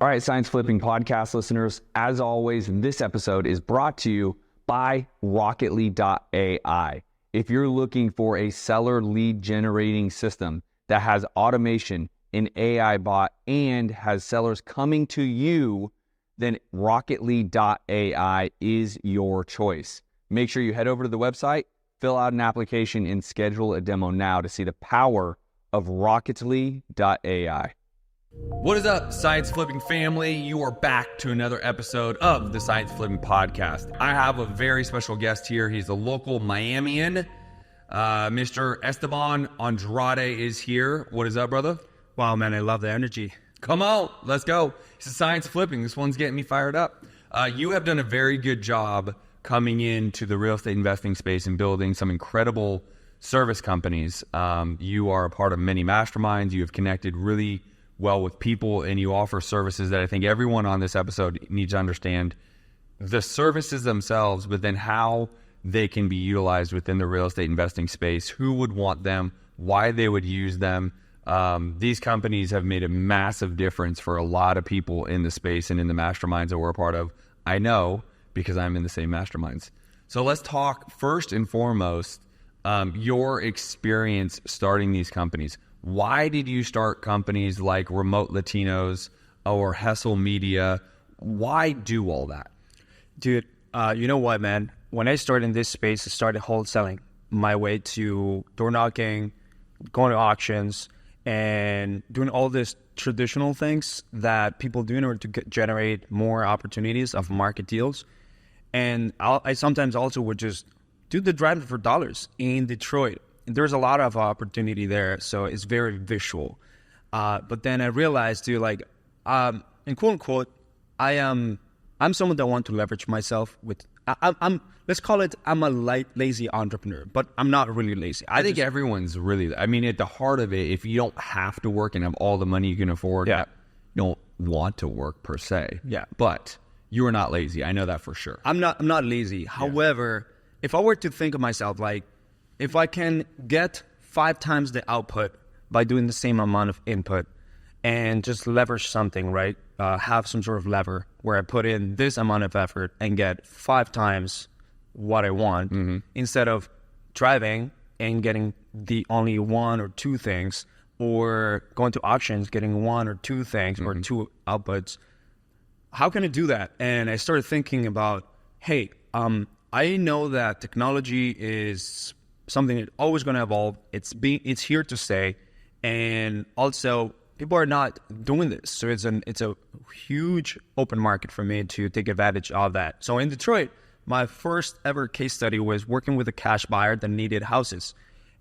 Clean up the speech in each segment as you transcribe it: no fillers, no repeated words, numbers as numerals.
All right, Science Flipping podcast listeners, as always, this episode is brought to you by Rocketly.ai. If you're looking for a seller lead generating system that has automation, an AI bot, and has sellers coming to you, then Rocketly.ai is your choice. Make sure you head over to the website, fill out an application, and schedule a demo now to see the power of Rocketly.ai. What is up, Science Flipping family? You are back to another episode of the Science Flipping podcast. I have a very special guest here. He's a local Miamian. Mr. Esteban Andrade is here. What is up, brother? Wow, man, I love the energy. Come on, let's go. It's a Science Flipping. This one's getting me fired up. You have done a very good job coming into the real estate investing space and building some incredible service companies. You are a part of many masterminds. You have connected really well with people, and you offer services that I think everyone on this episode needs to understand the services themselves, but then how they can be utilized within the real estate investing space, who would want them, why they would use them. These companies have made a massive difference for a lot of people in the space and in the masterminds that we're a part of. I know because I'm in the same masterminds. So let's talk first and foremost, your experience starting these companies. Why did you start companies like Remote Latinos or Hesel Media? Why do all that? Dude, you know what, man? When I started in this space, I started wholesaling my way to door knocking, going to auctions, and doing all these traditional things that people do in order to generate more opportunities of market deals. And I sometimes also would just do the driving for dollars in Detroit. There's a lot of opportunity there, so it's very visual. But then I realized, dude, like, in quote unquote, I'm someone that want to leverage myself with. I'm let's call it, I'm a lazy entrepreneur, but I'm not really lazy. I think everyone's really. I mean, at the heart of it, if you don't have to work and have all the money you can afford, yeah, you don't want to work per se. Yeah, but you are not lazy. I know that for sure. I'm not lazy. Yeah. However, if I were to think of myself like, if I can get 5 times the output by doing the same amount of input and just leverage something, right? Have some sort of lever where I put in this amount of effort and get 5 times what I want, instead of driving and getting the only 1 or 2 things, or going to auctions, getting 1 or 2 things or 2 outputs. How can I do that? And I started thinking about, hey, I know that technology is something that's always going to evolve. It's here to stay, and also people are not doing this, so it's a huge open market for me to take advantage of that. So in Detroit, my first ever case study was working with a cash buyer that needed houses,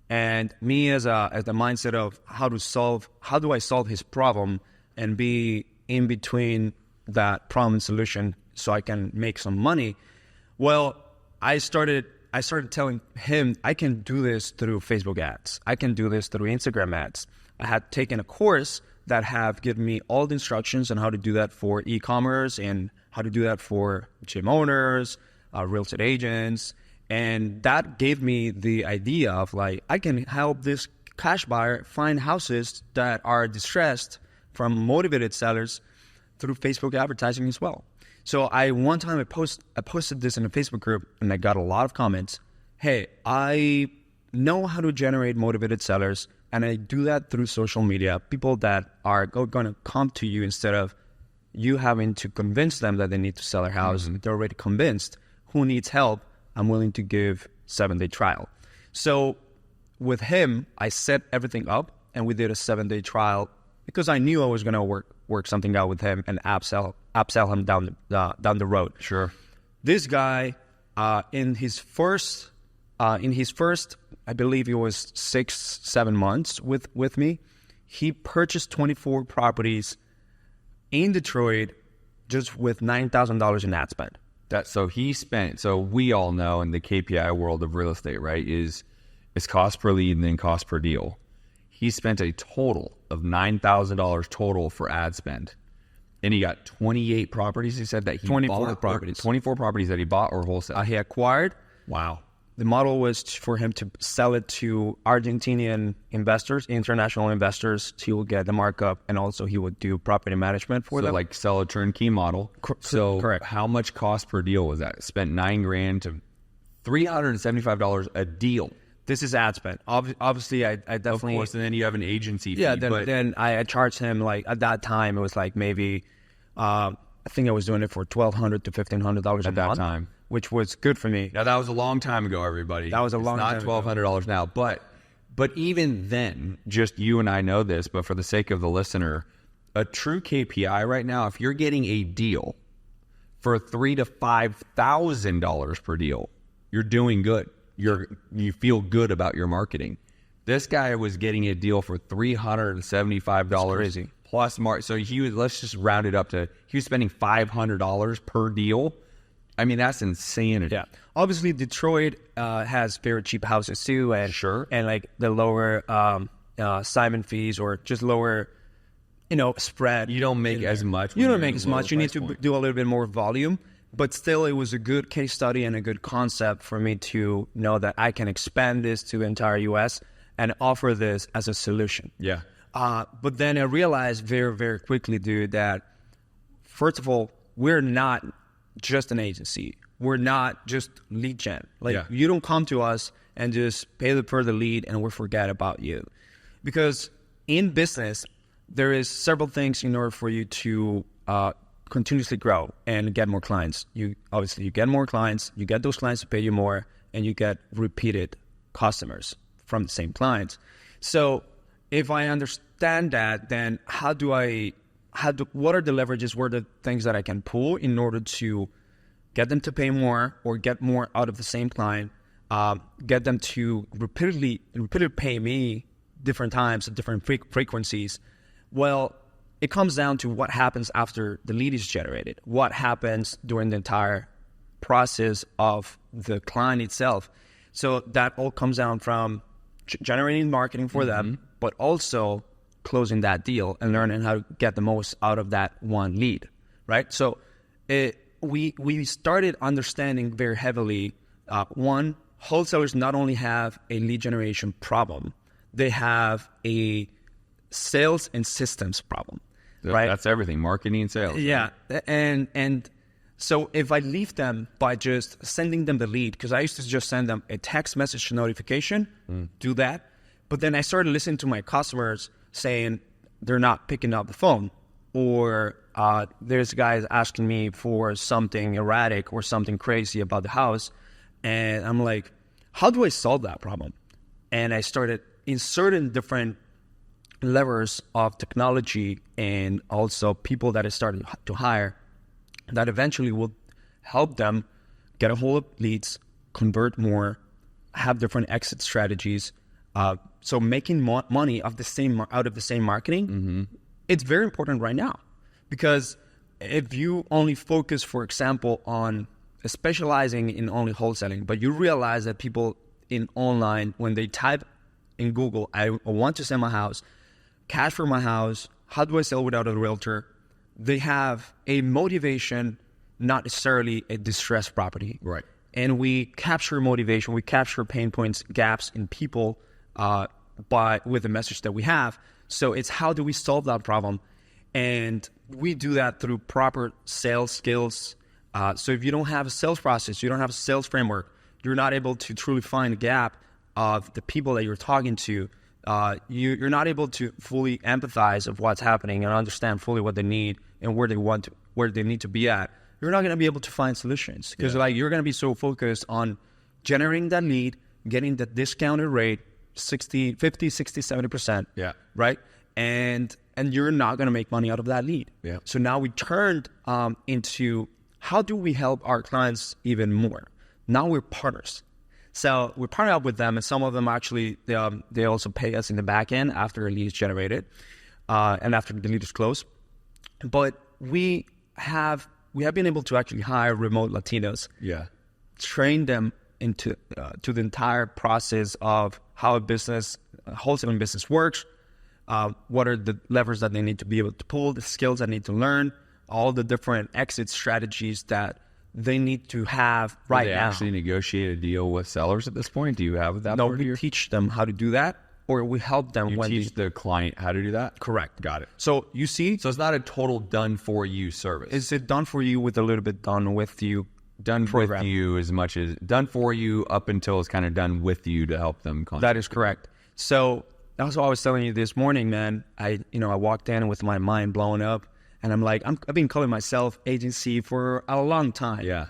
and me as the mindset of how do I solve his problem and be in between that problem and solution so I can make some money. Well, I started telling him I can do this through Facebook ads. I can do this through Instagram ads. I had taken a course that have given me all the instructions on how to do that for e-commerce and how to do that for gym owners, real estate agents. And that gave me the idea of like, I can help this cash buyer find houses that are distressed from motivated sellers through Facebook advertising as well. So one time I posted this in a Facebook group, and I got a lot of comments. Hey, I know how to generate motivated sellers, and I do that through social media. People that are going to come to you instead of you having to convince them that they need to sell their house. They're already convinced. Who needs help? I'm willing to give 7-day trial. So with him, I set everything up, and we did a 7-day trial because I knew I was going to work something out with him and upsell him down the road. Sure. This guy, in his first, I believe it was 6-7 months with me, he purchased 24 properties in Detroit just with $9,000 in ad spend. So we all know in the KPI world of real estate, right, is cost per lead and then cost per deal. He spent a total of $9,000 total for ad spend. And he got 28 properties, he said, that he 24 bought. properties. 24 properties that he bought or wholesale. He acquired. Wow. The model was for him to sell it to Argentinian investors, international investors. He will get the markup, and also he would do property management for them. like sell a turnkey model. So correct. How much cost per deal was that? Spent $9,000 to $375 a deal. This is ad spend. Obviously, I definitely... Of course, and then you have an agency fee. Yeah, then I charged him, like, at that time, it was like maybe, I think I was doing it for $1,200 to $1,500 a month. At that time. Which was good for me. Now, that was a long time ago, everybody. That was a long time It's ago. not $1,200 now. But even then, just you and I know this, but for the sake of the listener, a true KPI right now, if you're getting a deal for $3,000 to $5,000 per deal, you're doing good. You feel good about your marketing. This guy was getting a deal for $375 crazy. plus so he was, let's just round it up to, he was spending $500 per deal. I mean, that's insanity. Yeah. Obviously, Detroit has very cheap houses too, and and like the lower Simon fees or just lower, spread. You don't make as much. You don't make as much. You need to do a little bit more volume. But still, it was a good case study and a good concept for me to know that I can expand this to the entire U.S. and offer this as a solution. Yeah. But then I realized very, very quickly, dude, that first of all, we're not just an agency. We're not just lead gen. You don't come to us and just pay for the lead and we forget about you. Because in business, there is several things in order for you to continuously grow and get more clients. You get more clients, you get those clients to pay you more, and you get repeated customers from the same clients. So if I understand that, then what are the leverages, what are the things that I can pull in order to get them to pay more or get more out of the same client, get them to repeatedly pay me different times at different frequencies? Well, it comes down to what happens after the lead is generated, what happens during the entire process of the client itself. So that all comes down from generating marketing for them, but also closing that deal and learning how to get the most out of that one lead, right? So we started understanding very heavily, one, wholesalers not only have a lead generation problem, they have a sales and systems problem. Right? That's everything, marketing and sales. Yeah. And so if I leave them by just sending them the lead, because I used to just send them a text message notification, do that. But then I started listening to my customers saying they're not picking up the phone, or there's guys asking me for something erratic or something crazy about the house. And I'm like, how do I solve that problem? And I started inserting different levers of technology and also people that I started to hire that eventually will help them get a hold of leads, convert more, have different exit strategies. So making money out of the same marketing, it's very important right now, because if you only focus, for example, on specializing in only wholesaling, but you realize that people in online, when they type in Google, I want to sell my house, cash for my house, how do I sell without a realtor? They have a motivation, not necessarily a distressed property. Right. And we capture motivation, we capture pain points, gaps in people with the message that we have. So it's how do we solve that problem? And we do that through proper sales skills. So if you don't have a sales process, you don't have a sales framework, you're not able to truly find a gap of the people that you're talking to. You're not able to fully empathize of what's happening and understand fully what they need and where they need to be at. You're not going to be able to find solutions, because you're going to be so focused on generating that lead, getting the discounted rate, 50, 60, 70%. Yeah. Right. And you're not going to make money out of that lead. Yeah. So now we turned into how do we help our clients even more? Now we're partners. So we partner up with them, and some of them actually, they also pay us in the back end after a lead is generated and after the lead is closed. But we have been able to actually hire remote Latinos, train them into to the entire process of how a wholesaling business works, what are the levers that they need to be able to pull, the skills they need to learn, all the different exit strategies that they need to have Do right they now. actually negotiate a deal with sellers at this point? Do you have that? No, part of we your- teach them how to do that, or we help them You when teach the client how to do that? correct. Got it. So you see, So it's not a total done for you service. is it done for you with a little bit done with you? done program. with you as much as done for you up until it's kind of done with you to help them. That is correct. So that's what I was telling you this morning, man. I walked in with my mind blowing up, and I'm like, I've been calling myself agency for a long time. Yeah.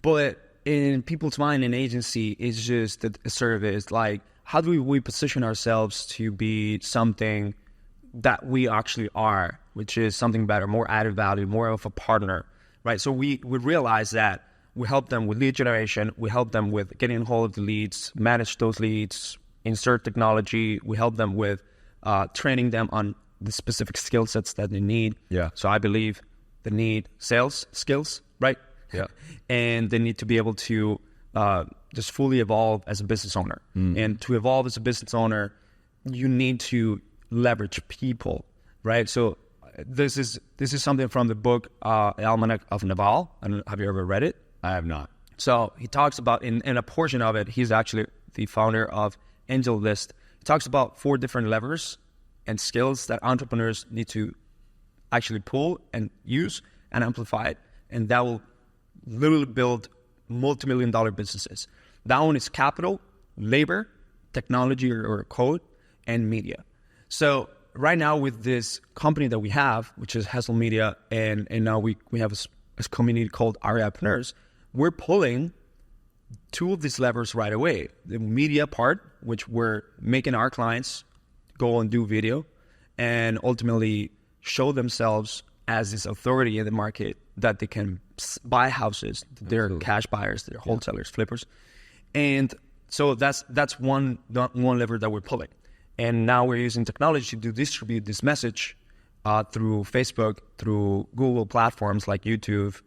But in people's mind, an agency is just a service. Like, how do we position ourselves to be something that we actually are, which is something better, more added value, more of a partner, right? So we realize that we help them with lead generation. We help them with getting a hold of the leads, manage those leads, insert technology. We help them with training them on the specific skill sets that they need. Yeah. So I believe they need sales skills, right? Yeah. And they need to be able to just fully evolve as a business owner. And to evolve as a business owner, you need to leverage people, right? So this is something from the book Almanac of Naval. I don't know, have you ever read it? I have not. So he talks about, in a portion of it, he's actually the founder of Angel List. He talks about 4 different levers and skills that entrepreneurs need to actually pull and use and amplify it. And that will literally build multi-million-dollar businesses. That one is capital, labor, technology or code, and media. So right now with this company that we have, which is Hesel Media, and now we have a community called Entrepreneurs, we're pulling 2 of these levers right away. The media part, which we're making our clients go and do video and ultimately show themselves as this authority in the market that they can buy houses. They're cash buyers, they're wholesalers, flippers. And so that's one lever that we're pulling. And now we're using technology to distribute this message through Facebook, through Google platforms like YouTube,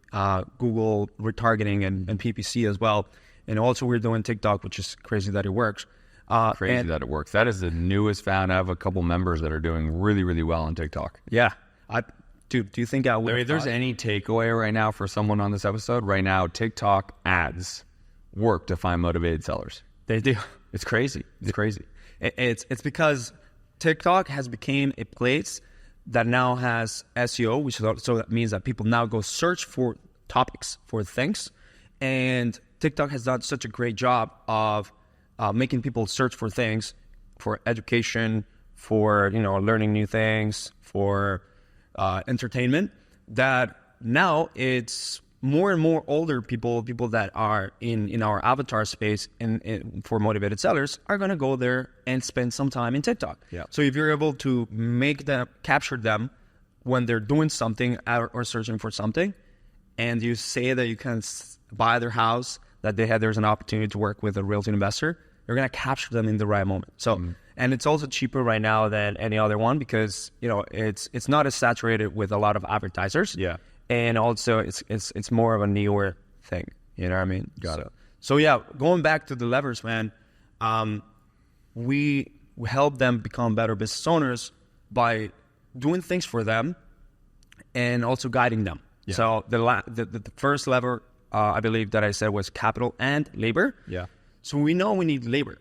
Google retargeting and PPC as well. And also we're doing TikTok, which is crazy that it works. Crazy that it works. That is the newest found. I have a couple members that are doing really, really well on TikTok. Yeah. Dude, do you think I would? If there's any takeaway right now for someone on this episode, right now, TikTok ads work to find motivated sellers. They do. It's crazy. It's crazy. It's because TikTok has become a place that now has SEO, which is so that means that people now go search for topics, for things. And TikTok has done such a great job of making people search for things, for education, for learning new things, for entertainment, that now it's more and more older people that are in our avatar space and for motivated sellers are going to go there and spend some time in TikTok. Yeah. So if you're able to capture them when they're doing something or searching for something, and you say that you can buy their house, that there's an opportunity to work with a real estate investor, you're going to capture them in the right moment. So, and it's also cheaper right now than any other one because, it's not as saturated with a lot of advertisers. Yeah. And also it's more of a newer thing. You know what I mean? Got it. So yeah, going back to the levers, man, we help them become better business owners by doing things for them and also guiding them. Yeah. So the first lever, I believe that I said was capital and labor. Yeah. So we know we need labor.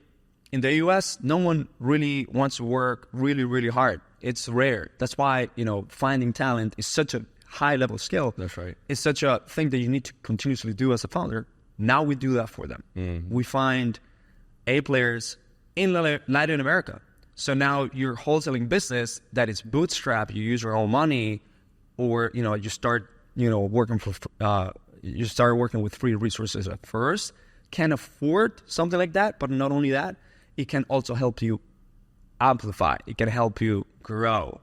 In the US, no one really wants to work really, really hard. It's rare. That's why, finding talent is such a high level skill. That's right. It's such a thing that you need to continuously do as a founder. Now we do that for them. We find A players in Latin America. So now your wholesaling business that is bootstrap, you use your own money, or you start working with free resources at first, can afford something like that. But not only that, it can also help you amplify. It can help you grow.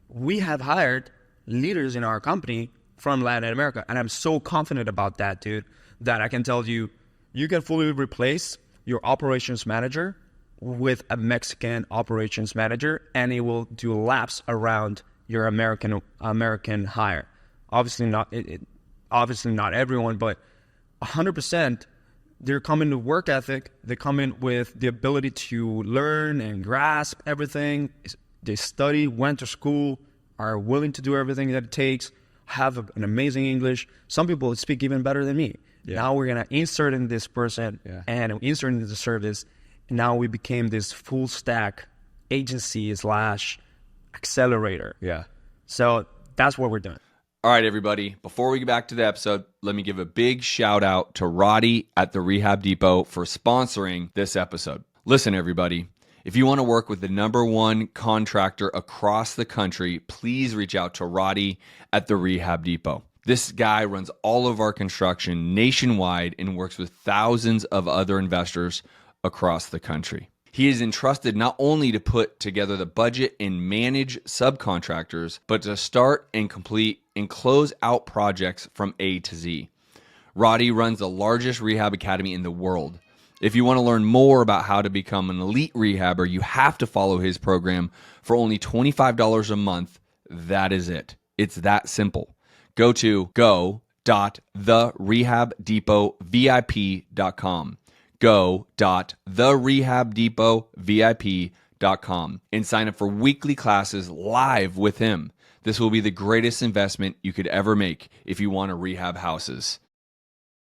We have hired leaders in our company from Latin America, and I'm so confident about that, dude, that I can tell you, you can fully replace your operations manager with a Mexican operations manager, and it will do laps around your American hire. Obviously not everyone, but 100%. They're coming to work ethic. They come in with the ability to learn and grasp everything. They study, went to school, are willing to do everything that it takes, have an amazing English. Some people speak even better than me. Now we're going to insert in this person and insert in the service. And now we became this full stack agency / accelerator. Yeah. So that's what we're doing. All right, everybody. Before we get back to the episode, let me give a big shout out to Roddy at the Rehab Depot for sponsoring this episode. Listen, everybody, if you want to work with the #1 contractor across the country, please reach out to Roddy at the Rehab Depot. This guy runs all of our construction nationwide and works with thousands of other investors across the country. He is entrusted not only to put together the budget and manage subcontractors, but to start and complete and close out projects from A to Z. Roddy runs the largest rehab academy in the world. If you want to learn more about how to become an elite rehabber, you have to follow his program for only $25 a month. That is it. It's that simple. Go to go.therehabdepotvip.com. go.therehabdepotvip.com and sign up for weekly classes live with him. This will be the greatest investment you could ever make if you want to rehab houses.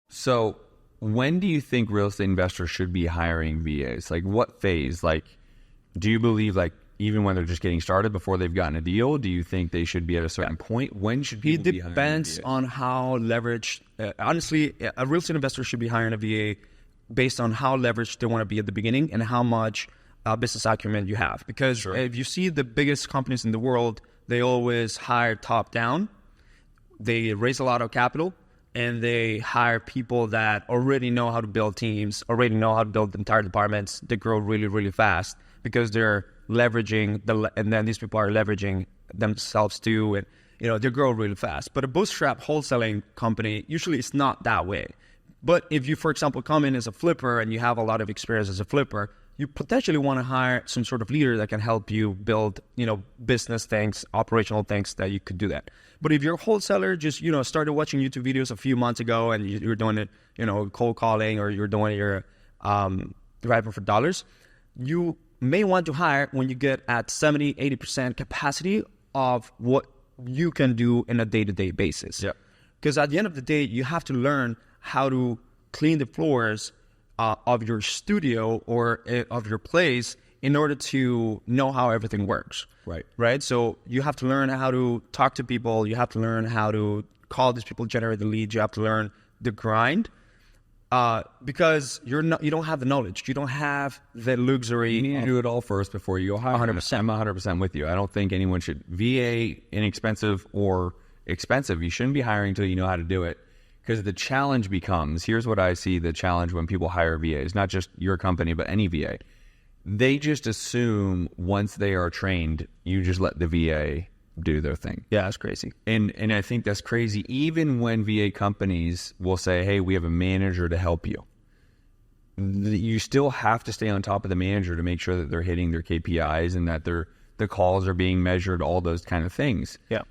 So when do you think real estate investors should be hiring VAs? Like what phase? Like, do you believe like even when they're just getting started before they've gotten a deal? Do you think they should be at a certain point? When should people be hiring? It depends on how leveraged. Honestly, a real estate investor should be hiring a VA based on how leveraged they want to be at the beginning and how much business acumen you have. Because if you see the biggest companies in the world, they always hire top down. They raise a lot of capital and they hire people that already know how to build teams, already know how to build entire departments. They grow really, really fast because they're leveraging and then these people are leveraging themselves too. And, they grow really fast. But a bootstrap wholesaling company, usually it's not that way. But if you, for example, come in as a flipper and you have a lot of experience as a flipper, you potentially want to hire some sort of leader that can help you build, business things, operational things that you could do that. But if you're a wholesaler, just, started watching YouTube videos a few months ago and you're doing it, cold calling or you're doing your driving for dollars, you may want to hire when you get at 70, 80% capacity of what you can do in a day-to-day basis. Yeah. Because at the end of the day, you have to learn how to clean the floors of your studio or of your place in order to know how everything works. Right. So you have to learn how to talk to people. You have to learn how to call these people, generate the leads. You have to learn the grind because you don't have the knowledge. You don't have the luxury. You need to do it all first before you go hire. 100%. I'm 100% with you. I don't think anyone should VA inexpensive or expensive. You shouldn't be hiring until you know how to do it. Because the challenge becomes, here's what I see the challenge when people hire VAs, not just your company, but any VA. They just assume once they are trained, you just let the VA do their thing. Yeah, that's crazy. And I think that's crazy. Even when VA companies will say, hey, we have a manager to help you. You still have to stay on top of the manager to make sure that they're hitting their KPIs and that the calls are being measured, all those kind of things. Yeah.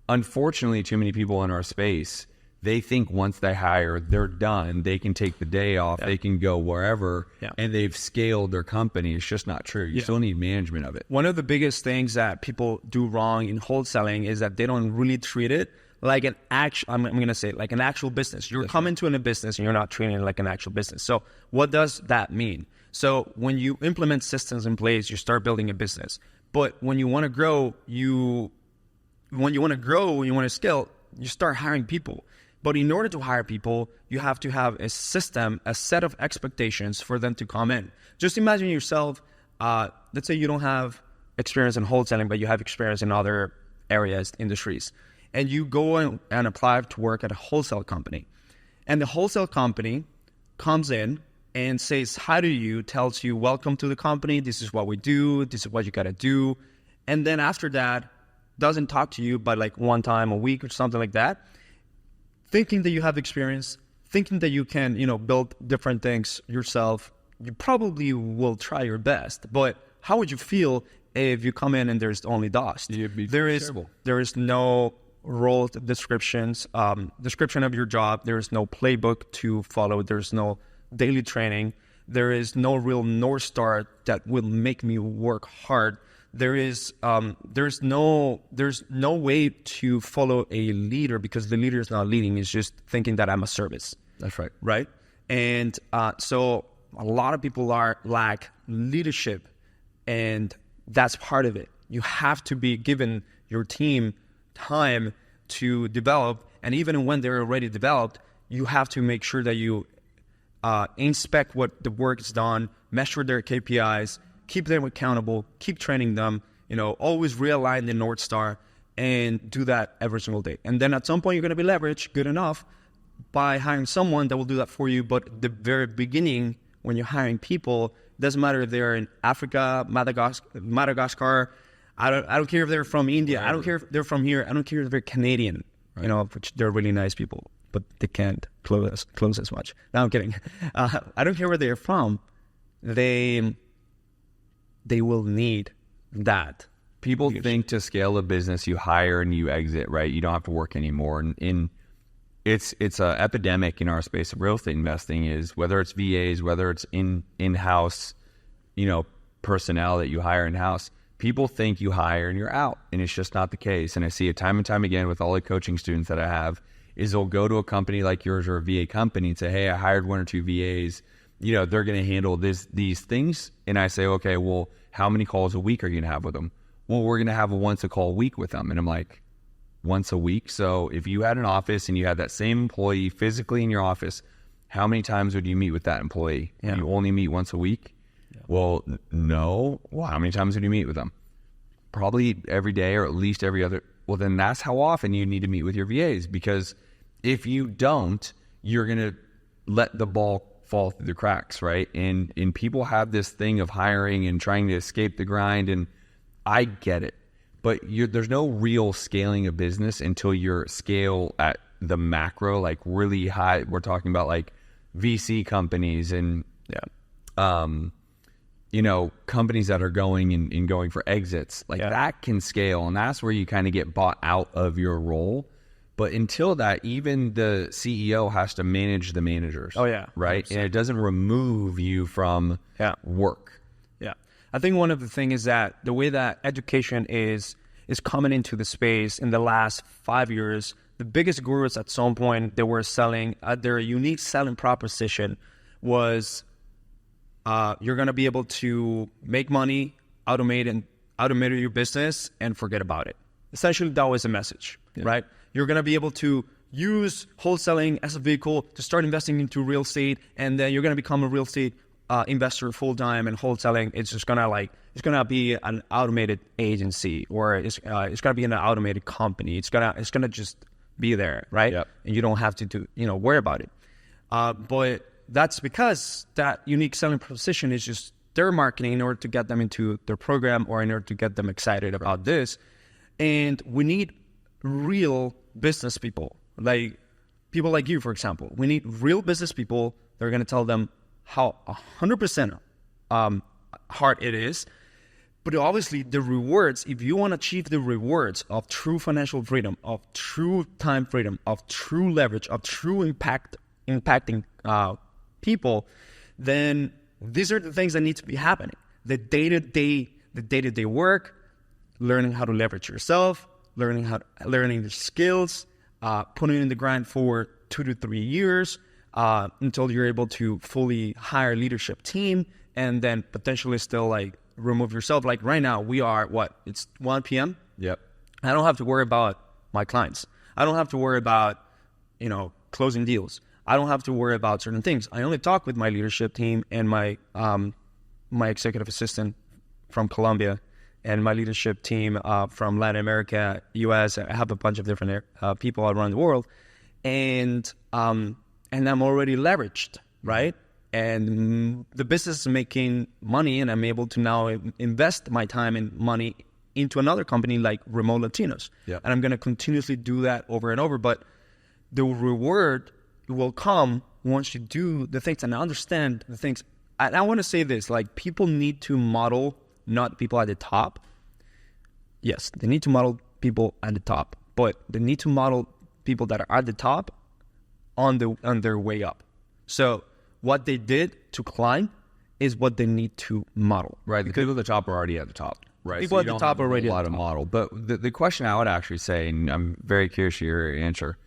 Unfortunately, too many people in our space, they think once they hire, they're done. They can take the day off. Yeah. They can go wherever, and they've scaled their company. It's just not true. You still need management of it. One of the biggest things that people do wrong in wholesaling is that they don't really treat it like an actual, I'm going to say like an actual business. You're coming to a business and you're not treating it like an actual business. So what does that mean? So when you implement systems in place, you start building a business. But when you want to grow, when you want to scale, you start hiring people. But in order to hire people, you have to have a system, a set of expectations for them to come in. Just imagine yourself, let's say you don't have experience in wholesaling, but you have experience in other areas, industries. And you go and apply to work at a wholesale company. And the wholesale company comes in and says hi to you, tells you, welcome to the company, this is what we do, this is what you got to do. And then after that, doesn't talk to you but like one time a week or something like that. Thinking that you have experience, thinking that you can, build different things yourself, you probably will try your best. But how would you feel if you come in and there's only dust? There is no role descriptions, description of your job. There is no playbook to follow. There's no daily training. There is no real North Star that will make me work hard. There's no way to follow a leader because the leader is not leading. It's just thinking that I'm a service. That's right. Right? And so a lot of people lack leadership, and that's part of it. You have to be given your team time to develop, and even when they're already developed, you have to make sure that you inspect what the work is done, measure their KPIs, keep them accountable, keep training them, always realign the North Star, and do that every single day. And then at some point, you're going to be leveraged good enough by hiring someone that will do that for you. But at the very beginning, when you're hiring people, it doesn't matter if they're in Africa, Madagascar. I don't care if they're from India. I don't care if they're from here. I don't care if they're Canadian. Right. Which they're really nice people, but they can't close as much. No, I'm kidding. I don't care where they're from. They will need that. People think to scale a business, you hire and you exit, right? You don't have to work anymore. And it's an epidemic in our space of real estate investing, is whether it's VAs, whether it's in-house, personnel that you hire in-house, people think you hire and you're out, and it's just not the case. And I see it time and time again with all the coaching students that I have, is they'll go to a company like yours or a VA company and say, hey, I hired 1 or 2 VAs. They're going to handle these things. And I say, okay, well, how many calls a week are you going to have with them? Well, we're going to have a once a call a week with them. And I'm like, once a week? So if you had an office and you had that same employee physically in your office, how many times would you meet with that employee? Yeah. You only meet once a week? Yeah. Well, no. Well, how many times would you meet with them? Probably every day, or at least every other. Well, then that's how often you need to meet with your VAs, because if you don't, you're going to let the ball fall through the cracks, right? And people have this thing of hiring and trying to escape the grind, and I get it. But there's no real scaling a business until you're scale at the macro, like really high. We're talking about like VC companies and companies that are going and going for exits. Like that can scale, and that's where you kind of get bought out of your role. But until that, even the CEO has to manage the managers. Oh, yeah. Right? 100%. And it doesn't remove you from work. Yeah. I think one of the things is that the way that education is coming into the space in the last 5 years, the biggest gurus at some point they were selling, their unique selling proposition was you're going to be able to make money, automate your business, and forget about it. Essentially, that was the message, right? You're going to be able to use wholesaling as a vehicle to start investing into real estate, and then you're going to become a real estate investor full time. And wholesaling, it's just gonna be an automated agency, or it's gonna be an automated company. It's gonna just be there, right? Yep. And you don't have to worry about it. But that's because that unique selling proposition is just their marketing in order to get them into their program, or in order to get them excited about this. And we need real business people, like people like you, for example. We need real business people that are going to tell them how 100% hard it is. But obviously the rewards, if you want to achieve the rewards of true financial freedom, of true time freedom, of true leverage, of true impacting people, then these are the things that need to be happening. The day-to-day work, learning how to leverage yourself, learning the skills, putting in the grind for 2 to 3 years until you're able to fully hire a leadership team, and then potentially still like remove yourself. Like right now, we are it's 1 p.m. Yep. I don't have to worry about my clients. I don't have to worry about closing deals. I don't have to worry about certain things. I only talk with my leadership team and my executive assistant from Colombia, and my leadership team from Latin America, US. I have a bunch of different people around the world, and I'm already leveraged, right? And the business is making money, and I'm able to now invest my time and money into another company like Remote Latinos. Yep. And I'm going to continuously do that over and over. But the reward will come once you do the things and understand the things. And I want to say this, like, people need to model not people at the top. Yes, they need to model people at the top, but they need to model people that are at the top on their way up. So what they did to climb is what they need to model. Right. The people at the top are already at the top. Right. People at the top are already a lot of model. But the question I would actually say, and I'm very curious to your answer,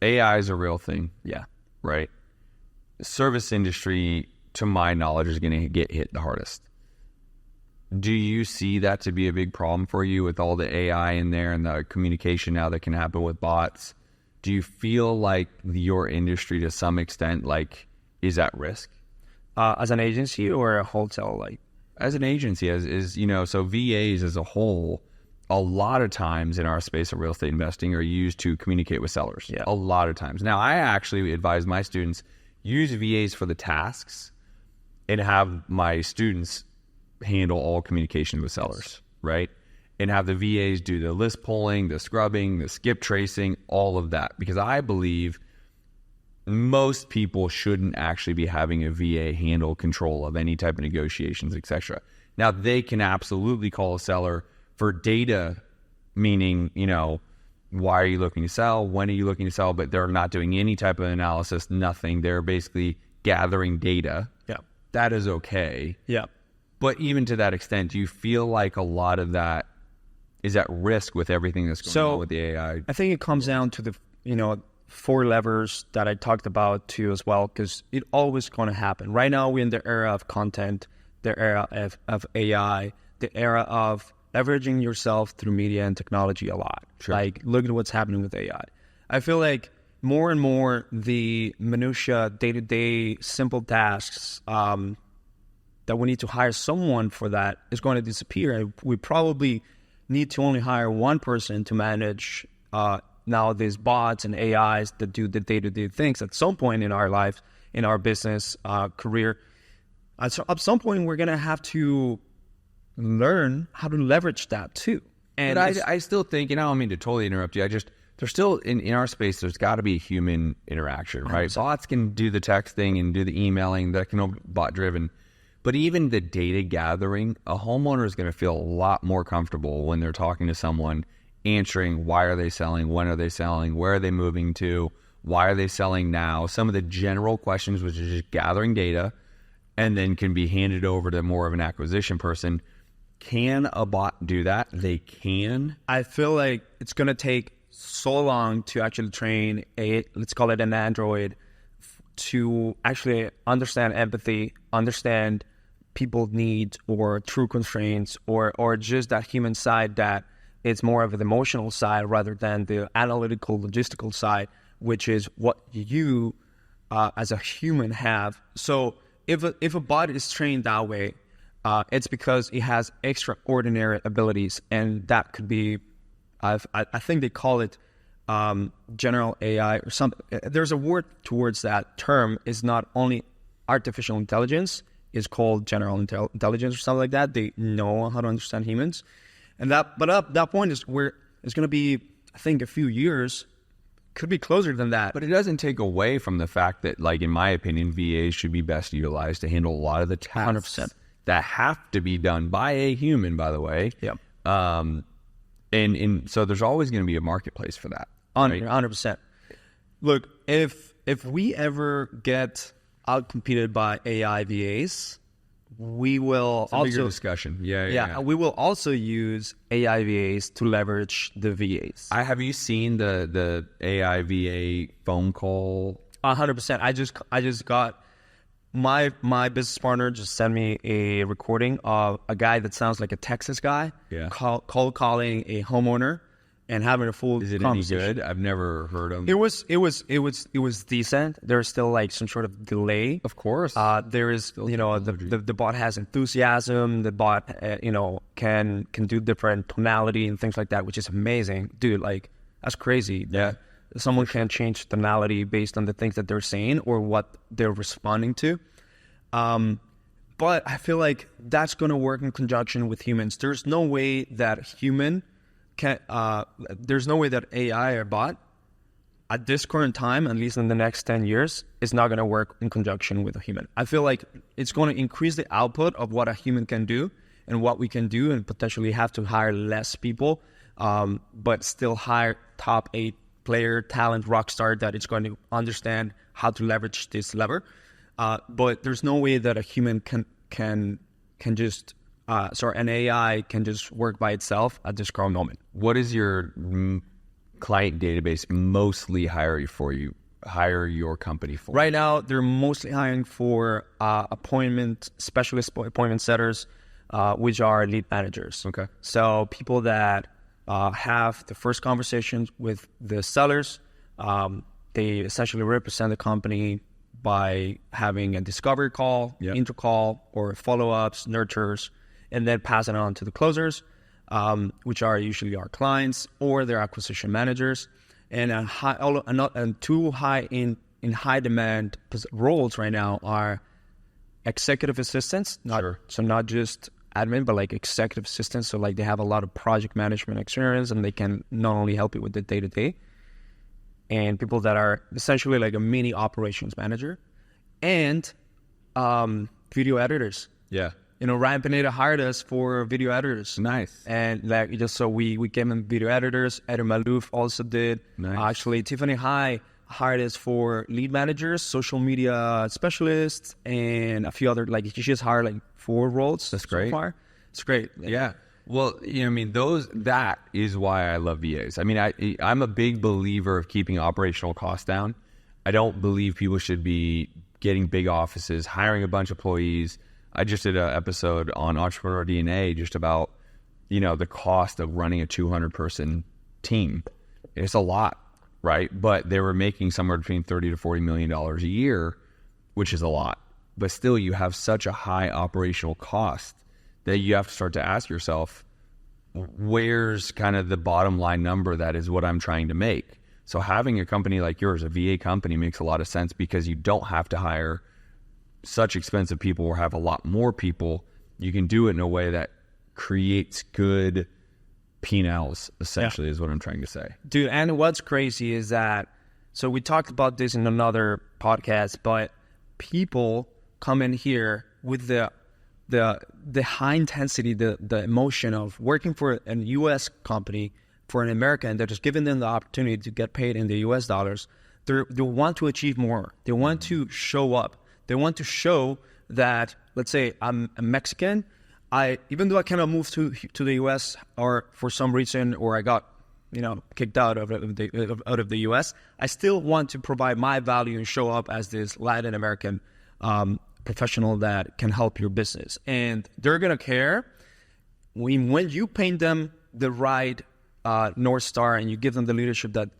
AI is a real thing. Yeah. right? The service industry, to my knowledge, is going to get hit the hardest. Do you see that to be a big problem for you with all the AI in there and the communication now that can happen with bots? Do you feel like your industry, to some extent, like, is at risk? As an agency or a wholesale, like? As an agency, so VAs as a whole, a lot of times in our space of real estate investing are used to communicate with sellers. Yeah. A lot of times. Now, I actually advise my students use VAs for the tasks and have my students handle all communication with sellers, right? And have the VAs do the list pulling, the scrubbing, the skip tracing, all of that. Because I believe most people shouldn't actually be having a VA handle control of any type of negotiations, etc. Now, they can absolutely call a seller for data, meaning, why are you looking to sell? When are you looking to sell? But they're not doing any type of analysis, nothing. They're basically gathering data. Yeah. That is okay. Yeah. But even to that extent, do you feel like a lot of that is at risk with everything that's going on with the AI? I think it comes down to the, 4 levers that I talked about too as well, because it always going to happen. Right now, we're in the era of content, the era of AI, the era of leveraging yourself through media and technology a lot. Sure. Like, look at what's happening with AI. I feel like more and more the minutia, day-to-day, simple tasks that we need to hire someone for that is going to disappear. And we probably need to only hire one person to manage now these bots and AIs that do the day-to-day things at some point in our life, in our business career. So at some point, we're going to have to learn how to leverage that too. And but I still think, I don't mean to totally interrupt you. There's still, in our space, there's got to be human interaction, right? 100%. Bots can do the texting and do the emailing, that can be bot-driven. But even the data gathering, a homeowner is going to feel a lot more comfortable when they're talking to someone, answering why are they selling, when are they selling, where are they moving to, why are they selling now? Some of the general questions, which is just gathering data, and then can be handed over to more of an acquisition person. Can a bot do that? They can. I feel like it's going to take so long to actually train let's call it an android, to actually understand empathy, understand people's needs or true constraints, or just that human side that it's more of an emotional side rather than the analytical, logistical side, which is what you as a human have. So if a bot is trained that way, it's because it has extraordinary abilities, and that could be, I think they call it general AI or something. There's a word towards that term. Is not only artificial intelligence, is called general intelligence or something like that. They know how to understand humans. And but up that point is where it's going to be, I think, a few years, could be closer than that. But it doesn't take away from the fact that, like, in my opinion, VAs should be best utilized to handle a lot of the tasks 100%. that have to be done by a human, by the way. Yeah. And so there's always going to be a marketplace for that. 100%. Look, if we ever get outcompeted by AI VAs, we will it's a bigger discussion. Yeah. We will also use AI VAs to leverage the VAs. Have you seen the AI VA phone call? 100%. I just got my business partner just sent me a recording of a guy that sounds like a Texas guy. Yeah. Calling a homeowner and having a full Is it conversation. any good? I've never heard him. It was decent. There's still like some sort of delay. Of course. There is, the bot has enthusiasm. The bot, can do different tonality and things like that, which is amazing, dude. Like, that's crazy. Yeah. Someone can change tonality based on the things that they're saying or what they're responding to. But I feel like that's going to work in conjunction with humans. There's no way that there's no way that AI or bot at this current time, at least in the next 10 years, is not going to work in conjunction with a human. I feel like it's going to increase the output of what a human can do and what we can do, and potentially have to hire less people, but still hire top 8 player, talent, rock star that is going to understand how to leverage this lever. But there's no way that a human can just an AI can just work by itself at this current moment. What is your client database mostly hire for you? hire your company for? Right now, they're mostly hiring for specialist appointment setters, which are lead managers. Okay. So people that have the first conversations with the sellers, they essentially represent the company by having a discovery call, intro call, or follow-ups, nurtures, and then pass it on to the closers, which are usually our clients or their acquisition managers. And two in high demand roles right now are executive assistants. So not just admin, but like executive assistants. So like they have a lot of project management experience, and they can not only help you with the day-to-day, and people that are essentially like a mini operations manager, and video editors. Yeah. Ryan Pineda hired us for video editors. Nice. And like we gave him video editors. Eder Malouf also did. Nice. Actually, Tiffany High hired us for lead managers, social media specialists, and a few other, like she just hired like 4 roles. That's great. So far. It's great. Yeah. Well, that is why I love VAs. I mean, I'm a big believer of keeping operational costs down. I don't believe people should be getting big offices, hiring a bunch of employees. I just did an episode on Entrepreneur DNA just about, the cost of running a 200-person team. It's a lot, right? But they were making somewhere between $30 to $40 million a year, which is a lot. But still, you have such a high operational cost that you have to start to ask yourself, where's kind of the bottom line number that is what I'm trying to make? So having a company like yours, a VA company, makes a lot of sense because you don't have to hire such expensive people or have a lot more people. You can do it in a way that creates good P&Ls, essentially, is what I'm trying to say. Dude, and what's crazy is that, so we talked about this in another podcast, but people come in here with the high intensity, the emotion of working for a U.S. company, for an American, they're just giving them the opportunity to get paid in the U.S. dollars. They want to achieve more. They want to show up. They want to show that, let's say I'm a Mexican, even though I cannot move to the U.S. or for some reason, or I got kicked out of the U.S., I still want to provide my value and show up as this Latin American professional that can help your business. And they're gonna care when you paint them the right North Star and you give them the leadership that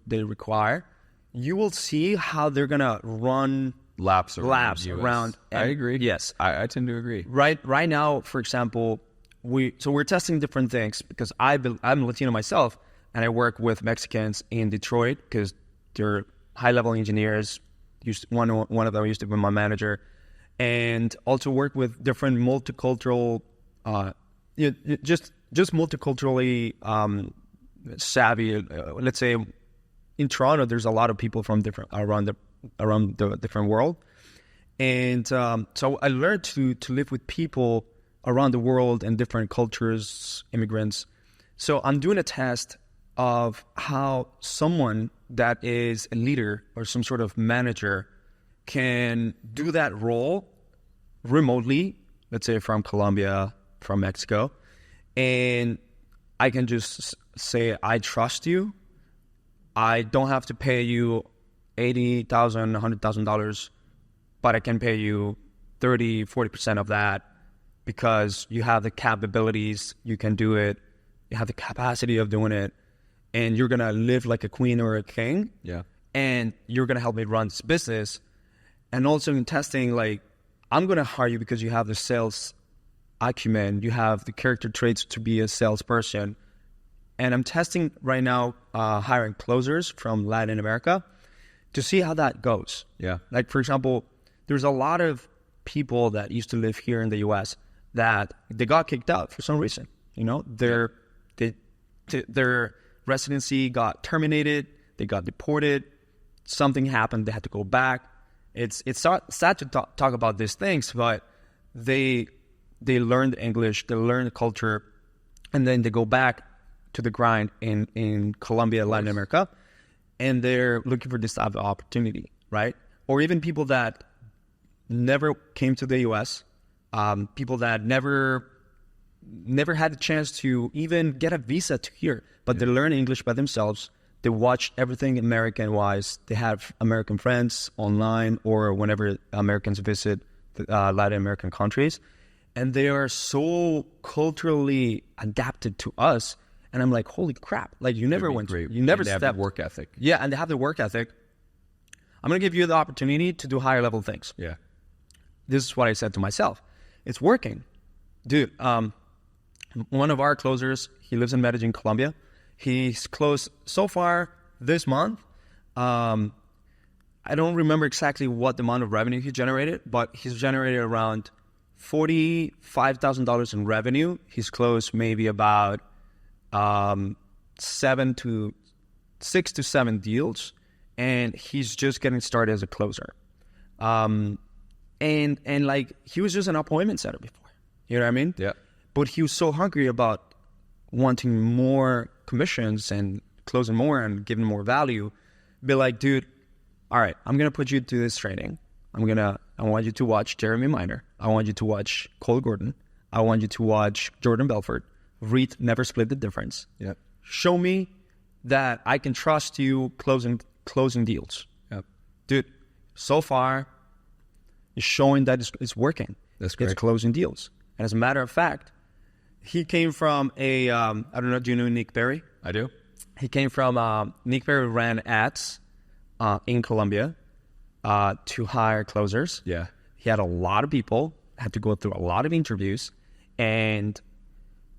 they require. You will see how they're gonna run laps around. I agree. Yes, I tend to agree. Right now, for example, we're testing different things because I'm Latino myself, and I work with Mexicans in Detroit because they're high-level engineers. One of them used to be my manager, and also work with different multicultural, just multiculturally savvy. Let's say in Toronto, there's a lot of people from around the different world, and so I learned to live with people around the world and different cultures, immigrants. So I'm doing a test of how someone that is a leader or some sort of manager can do that role remotely, let's say from Colombia, from Mexico, and I can just say, I trust you. I don't have to pay you $80,000, $100,000, but I can pay you 30, 40% of that because you have the capabilities, you can do it, you have the capacity of doing it, and you're going to live like a queen or a king. Yeah. And you're going to help me run this business. And also in testing, like, I'm going to hire you because you have the sales acumen, you have the character traits to be a salesperson. And I'm testing right now hiring closers from Latin America to see how that goes. Yeah. Like, for example, there's a lot of people that used to live here in the U.S. that they got kicked out for some reason. Their residency got terminated, they got deported, something happened, they had to go back. It's sad to talk about these things, but they learned English, they learned the culture, and then they go back to the grind in Colombia, Latin America, and they're looking for this type of opportunity, right? Or even people that never came to the U.S., people that never had a chance to even get a visa to here, but they learn English by themselves. They watch everything American-wise. They have American friends online or whenever Americans visit Latin American countries. And they are so culturally adapted to us. And I'm like, holy crap. Like, you never went through, you never stepped. Have work ethic. Yeah, and they have the work ethic. I'm going to give you the opportunity to do higher level things. Yeah. This is what I said to myself. It's working. Dude, one of our closers, he lives in Medellin, Colombia. He's closed so far this month. I don't remember exactly what the amount of revenue he generated, but he's generated around $45,000 in revenue. He's closed maybe about 6 to 7 deals, and he's just getting started as a closer. And like, he was just an appointment setter before. You know what I mean? Yeah. But he was so hungry about wanting more commissions and closing more and giving more value. Be like, dude, all right, I'm going to put you through this training. I want you to watch Jeremy Minor. I want you to watch Cole Gordon. I want you to watch Jordan Belfort. Read Never Split the Difference. Yep. Show me that I can trust you closing deals. Yep. Dude, so far, it's showing that it's working. That's great. It's closing deals. And as a matter of fact, he came from I don't know, do you know Nick Berry? I do. He came from, Nick Berry ran ads in Colombia to hire closers. Yeah. He had a lot of people, had to go through a lot of interviews, and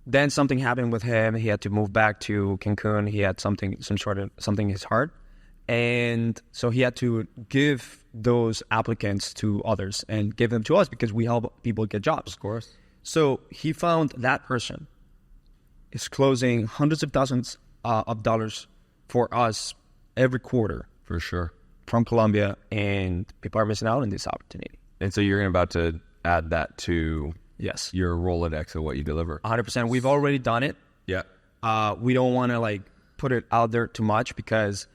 then something happened with him. He had to move back to Cancun. He had something in his heart. And so he had to give those applicants to others and give them to us because we help people get jobs. Of course. So he found that person is closing hundreds of thousands of dollars for us every quarter. For sure. From Colombia, and people are missing out on this opportunity. And so you're about to add that to Yes. your Rolodex of what you deliver. 100%. We've already done it. Yeah. We don't want to like put it out there too much because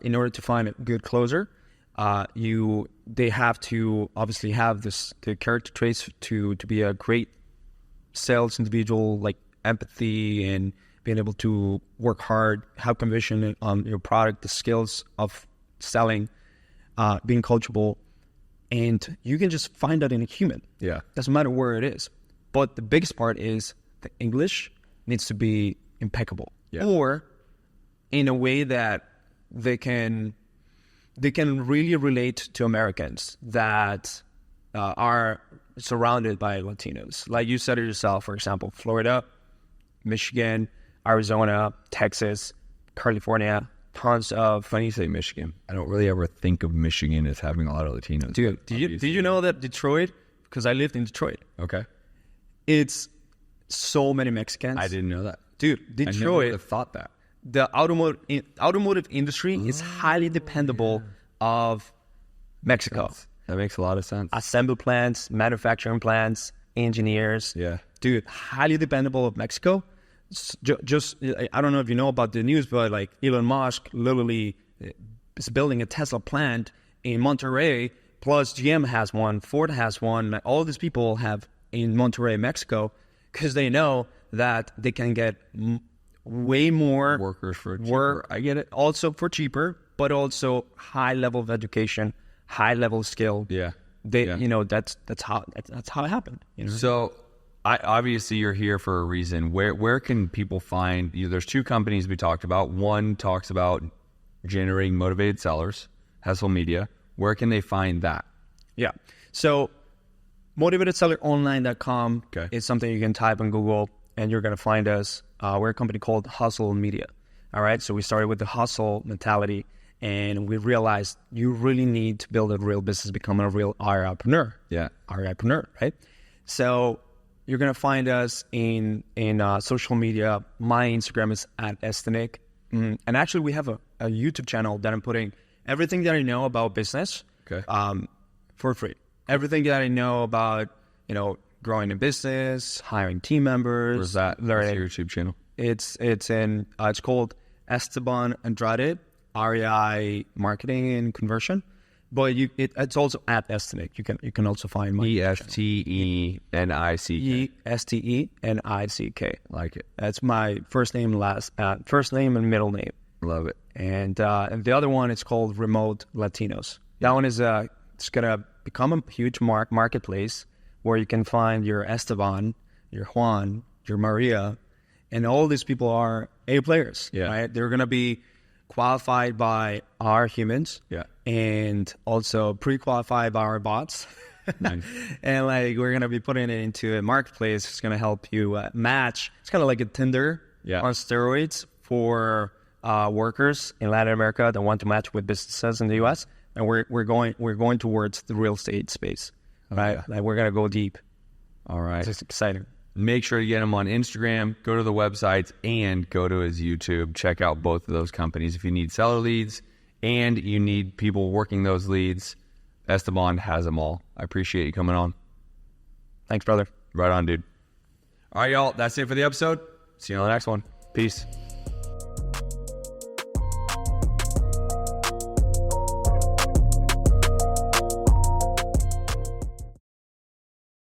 in order to find a good closer, they have to obviously have the character traits to be a great sales individual, like empathy and being able to work hard, have conviction on your product, the skills of selling, being coachable, and you can just find that in a human. Yeah. Doesn't matter where it is. But the biggest part is the English needs to be impeccable. Yeah. Or in a way that they can really relate to Americans that are surrounded by Latinos. Like you said it yourself, for example, Florida, Michigan, Arizona, Texas, California, tons of... Funny you say Michigan. I don't really ever think of Michigan as having a lot of Latinos. Dude, did you know that Detroit, because I lived in Detroit, Okay. it's so many Mexicans. I didn't know that. Dude, I never would Detroit, have thought that. the automotive industry is highly dependable of Mexico. That makes a lot of sense. Assembly plants, manufacturing plants, engineers. Yeah. Dude, highly dependable of Mexico. Just I don't know if you know about the news, but like Elon Musk literally is building a Tesla plant in Monterrey, plus GM has one, Ford has one. Like, all these people have in Monterrey, Mexico, because they know that they can get way more Workers for cheaper. work. I get it. Also for cheaper, but also high level of education, high level skill. Yeah. You know, that's how it happened. You know. So, obviously you're here for a reason. Where can people find you? There's two companies we talked about. One talks about generating motivated sellers, Hesel Media. Where can they find that? Yeah. So motivatedselleronline.com Okay. is something you can type in Google and you're going to find us. We're a company called Hustle Media. All right. So we started with the hustle mentality and we realized you really need to build a real business, become a real RIpreneur. Yeah. RIpreneur, right? So you're going to find us in social media. My Instagram is @Estenic. And actually we have a YouTube channel that I'm putting everything that I know about business for free. Everything that I know about, growing a business, hiring team members. Where's that? Learning. What's your YouTube channel? It's called Esteban Andrade, REI Marketing and Conversion. But it's also @Estenic. You can also find my ESTENICK. ESTENICK. Like it. That's my first name and middle name. Love it. And the other one is called Remote Latinos. That one is it's gonna become a huge marketplace where you can find your Esteban, your Juan, your Maria, and all these people are A players. Yeah. Right? They're gonna be qualified by our humans. Yeah. And also pre-qualified by our bots. Nice. And like we're gonna be putting it into a marketplace. It's gonna help you match. It's kind of like a Tinder on steroids for workers in Latin America that want to match with businesses in the U.S. And we're going towards the real estate space, right? Like we're gonna go deep. All right. It's exciting. Make sure to get him on Instagram, go to the websites, and go to his YouTube. Check out both of those companies. If you need seller leads and you need people working those leads, Esteban has them all. I appreciate you coming on. Thanks, brother. Right on, dude. All right, y'all. That's it for the episode. See you on the next one. Peace.